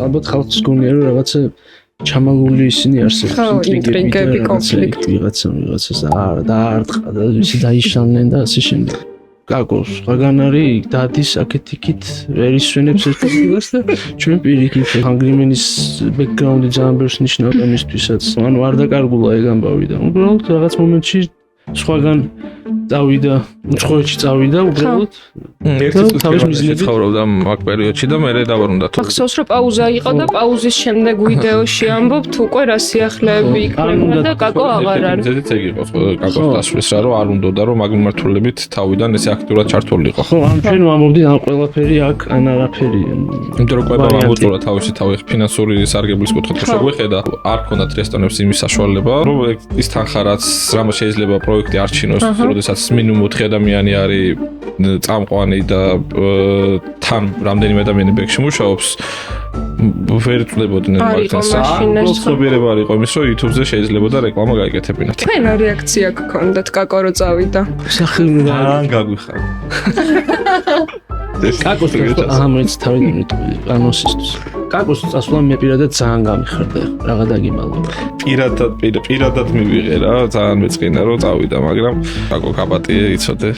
ალბათ ხალხს გონია რომ რაღაცა ჩამაგული ისინი არსებობს ინტრიგები კონფლიქტი ვიღაცას დაარტყა და ისე დაიშალნენ და ასე შემდეგ გაგოს სხვაგან არის დადის აქეთ იქით ვერ ისვენებს ეს ადგილას და ჩვენ პირიქით ანგრიმენის ბექგრაუნდი ძალიან ბევრს ნიშნავდა მისთვისაც ანუ არ დაკარგულა ეგ ამბავი და უბრალოდ რაღაც მომენტში სხვაგან წავიდა უცხოეთში წავიდა უბრალოდ თავის მიზნით ცხოვრობდა მაგ პერიოდში და მე დავარუნდა თუ ახსოვს რომ პაუზა იყო და პაუზის შემდეგ ვიდეოში ამბობთ უკვე რა სიახლეები იქნება და კაკო აღარ არის ზედით ეგ იყო კაკოს დასვლის რა რომ არ უნდოდა რომ მაგ მიმართულებით თავიდან ესე აქტიურად ჩართულიყო ხო ამ ჩვენ ვამბობდი ან ყველაფერი აქ ან არაფერი იმიტომ რომ კვება ამოწურა თავისი თავი ფინანსური სარგებლის კუთხით თუ შეგვიხედა არ ქონდათ რესტორნებს იმის საშუალება რომ ის თანხა რაც რამაც შეიძლება პროექტი არჩინოს როდესაც მინიმუმ 4 ადამიანი არის წამყვანი და თან რამდენიმე ადამიანი ბექში მუშაობს ვერ წლებოდნენ მაგას პროცედურება არ იყო იმის რომ YouTube-ზე შეიძლებოდა რეკლამა გაიკეთებინათ თქვენ რა რეაქცია გქონდათ კაკო რო წავიდა სახელმწიფო ან გაგვიხარ კაკოს ამერიც თავიდან ანონსისთვის კაკოს წასვლა მე პირადად ძალიან გამიხარდა რაღა დაგიმალვა პირადად მივიღე რა ძალიან მეწყინა რომ წავიდა მაგრამ კაკო კაპატიე იცოდე